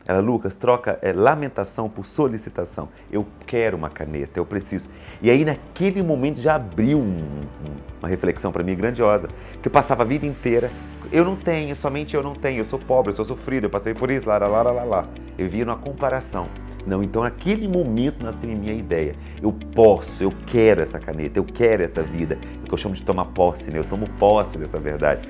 Ela, Lucas, troca lamentação por solicitação. Eu quero uma caneta, eu preciso. E aí, naquele momento, já abriu uma reflexão para mim grandiosa, que eu passava a vida inteira, eu não tenho, somente eu não tenho, eu sou pobre, eu sou sofrido, eu passei por isso, lá, lá, lá, lá, lá. Eu via uma comparação. Não, então naquele momento nasceu em mim a ideia. Eu posso, eu quero essa caneta, eu quero essa vida. É o que eu chamo de tomar posse, né? Eu tomo posse dessa verdade.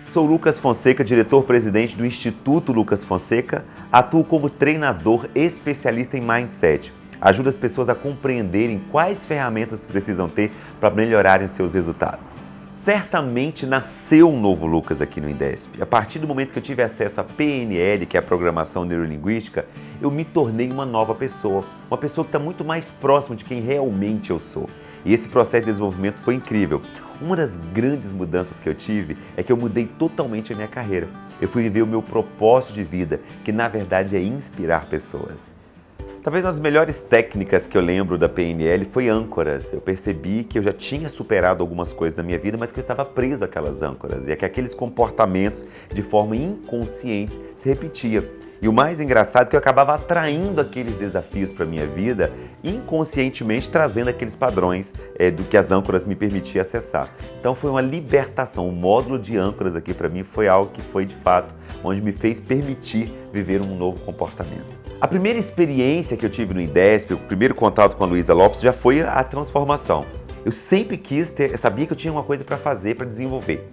Sou Lucas Fonseca, diretor-presidente do Instituto Lucas Fonseca. Atuo como treinador especialista em mindset. Ajudo as pessoas a compreenderem quais ferramentas precisam ter para melhorarem seus resultados. Certamente nasceu um novo Lucas aqui no INDESP. A partir do momento que eu tive acesso à PNL, que é a Programação Neurolinguística, eu me tornei uma nova pessoa. Uma pessoa que está muito mais próxima de quem realmente eu sou. E esse processo de desenvolvimento foi incrível. Uma das grandes mudanças que eu tive é que eu mudei totalmente a minha carreira. Eu fui viver o meu propósito de vida, que na verdade é inspirar pessoas. Talvez uma das melhores técnicas que eu lembro da PNL foi âncoras. Eu percebi que eu já tinha superado algumas coisas na minha vida, mas que eu estava preso àquelas âncoras e que aqueles comportamentos, de forma inconsciente, se repetiam. E o mais engraçado é que eu acabava atraindo aqueles desafios para a minha vida, inconscientemente trazendo aqueles padrões do que as âncoras me permitiam acessar. Então foi uma libertação. O módulo de âncoras aqui para mim foi algo que foi de fato, onde me fez permitir viver um novo comportamento. A primeira experiência que eu tive no INDESP, o primeiro contato com a Luísa Lopes, já foi a transformação. Eu sempre quis ter, eu sabia que eu tinha uma coisa para fazer, para desenvolver.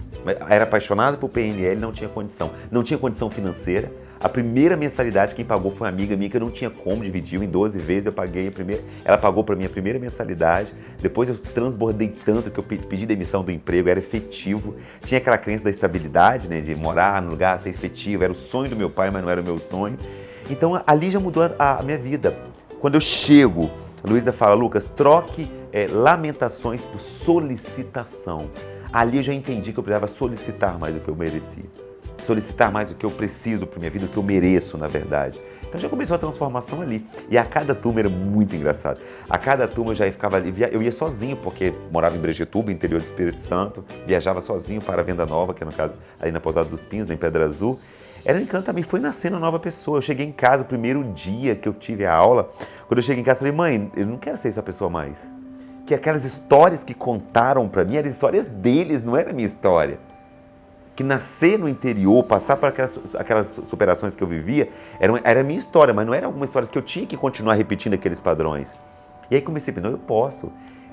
Era apaixonado por PNL, não tinha condição financeira. A primeira mensalidade quem pagou foi uma amiga minha que eu não tinha como dividir, em 12 vezes eu paguei a primeira, ela pagou para mim a primeira mensalidade, depois eu transbordei tanto que eu pedi demissão do emprego, era efetivo, tinha aquela crença da estabilidade, né, de morar no lugar, ser efetivo, era o sonho do meu pai, mas não era o meu sonho. Então ali já mudou a minha vida. Quando eu chego, a Luísa fala, Lucas, troque lamentações por solicitação. Ali eu já entendi que eu precisava solicitar mais do que eu merecia. Solicitar mais do que eu preciso para minha vida, do que eu mereço, na verdade. Então já começou a transformação ali. E a cada turma era muito engraçado. A cada turma eu já ficava ali, eu ia sozinho, porque morava em Brejetuba, interior do Espírito Santo, viajava sozinho para a Venda Nova, que é no caso ali na Pousada dos Pinhos, em Pedra Azul. Era um encanto também, foi nascendo uma nova pessoa. Eu cheguei em casa, o primeiro dia que eu tive a aula, quando eu cheguei em casa, eu falei, mãe, eu não quero ser essa pessoa mais. Que aquelas histórias que contaram para mim eram histórias deles, não era a minha história. Que nascer no interior, passar por aquelas superações que eu vivia, era a minha história, mas não era algumas histórias que eu tinha que continuar repetindo aqueles padrões. E aí comecei a pensar, não, eu posso.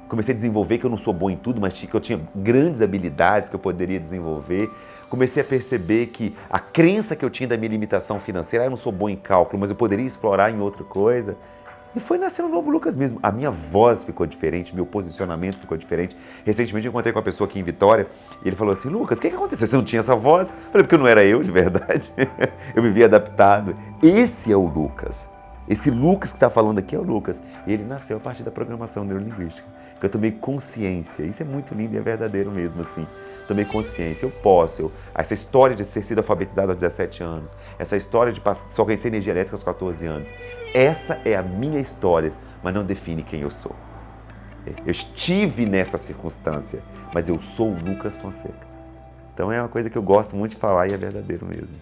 Comecei a desenvolver que eu não sou bom em tudo, mas que eu tinha grandes habilidades que eu poderia desenvolver. Comecei a perceber que a crença que eu tinha da minha limitação financeira, eu não sou bom em cálculo, mas eu poderia explorar em outra coisa. E foi nascendo um novo Lucas mesmo. A minha voz ficou diferente, meu posicionamento ficou diferente. Recentemente eu encontrei com uma pessoa aqui em Vitória e ele falou assim, Lucas, o que aconteceu? Você não tinha essa voz? Eu falei, porque não era eu de verdade. Eu vivia adaptado. Esse é o Lucas. Esse Lucas que está falando aqui é o Lucas. E ele nasceu a partir da programação neurolinguística. Que eu tomei consciência. Isso é muito lindo e é verdadeiro mesmo, assim. Tomei consciência, eu posso. Essa história de ter sido alfabetizado aos 17 anos, essa história de só conhecer energia elétrica aos 14 anos, essa é a minha história, mas não define quem eu sou. Eu estive nessa circunstância, mas eu sou o Lucas Fonseca. Então é uma coisa que eu gosto muito de falar e é verdadeiro mesmo.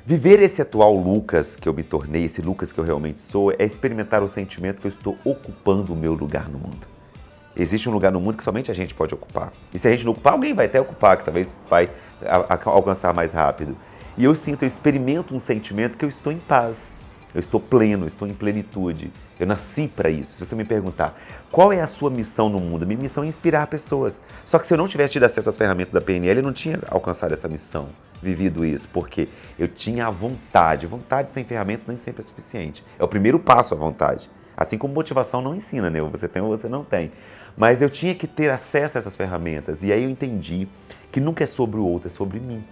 Viver esse atual Lucas que eu me tornei, esse Lucas que eu realmente sou, é experimentar o sentimento que eu estou ocupando o meu lugar no mundo. Existe um lugar no mundo que somente a gente pode ocupar. E se a gente não ocupar, alguém vai até ocupar, que talvez vai alcançar mais rápido. E eu experimento um sentimento que eu estou em paz. Eu estou pleno, eu estou em plenitude. Eu nasci para isso. Se você me perguntar, qual é a sua missão no mundo? A minha missão é inspirar pessoas. Só que se eu não tivesse tido acesso às ferramentas da PNL, eu não tinha alcançado essa missão, vivido isso. Porque eu tinha a vontade. Vontade sem ferramentas nem sempre é suficiente. É o primeiro passo, a vontade. Assim como motivação não ensina, né? Você tem ou você não tem. Mas eu tinha que ter acesso a essas ferramentas. E aí eu entendi que nunca é sobre o outro, é sobre mim.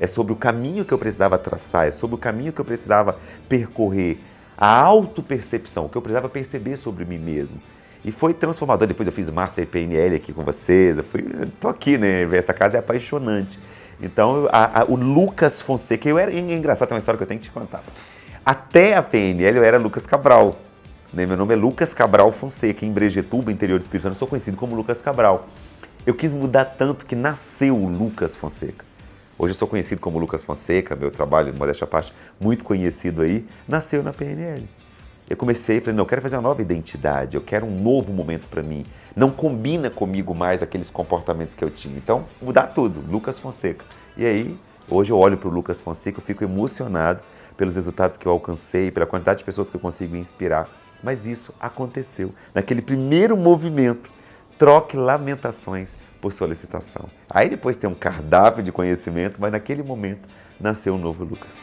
É sobre o caminho que eu precisava traçar, é sobre o caminho que eu precisava percorrer. A autopercepção, o que eu precisava perceber sobre mim mesmo. E foi transformador. Depois eu fiz Master PNL aqui com vocês. Tô aqui, né? Essa casa é apaixonante. Então, o Lucas Fonseca, é engraçado, tem uma história que eu tenho que te contar. Até a PNL eu era Lucas Cabral. Meu nome é Lucas Cabral Fonseca, em Brejetuba, interior do Espírito Santo, eu sou conhecido como Lucas Cabral. Eu quis mudar tanto que nasceu o Lucas Fonseca. Hoje eu sou conhecido como Lucas Fonseca, meu trabalho, modéstia à parte, muito conhecido aí, nasceu na PNL. Eu comecei e falei, não, eu quero fazer uma nova identidade, eu quero um novo momento para mim. Não combina comigo mais aqueles comportamentos que eu tinha. Então, mudar tudo, Lucas Fonseca. E aí, hoje eu olho para o Lucas Fonseca, eu fico emocionado pelos resultados que eu alcancei, pela quantidade de pessoas que eu consigo inspirar. Mas isso aconteceu naquele primeiro movimento. Troque lamentações por solicitação. Aí depois tem um cardápio de conhecimento, mas naquele momento nasceu um novo Lucas.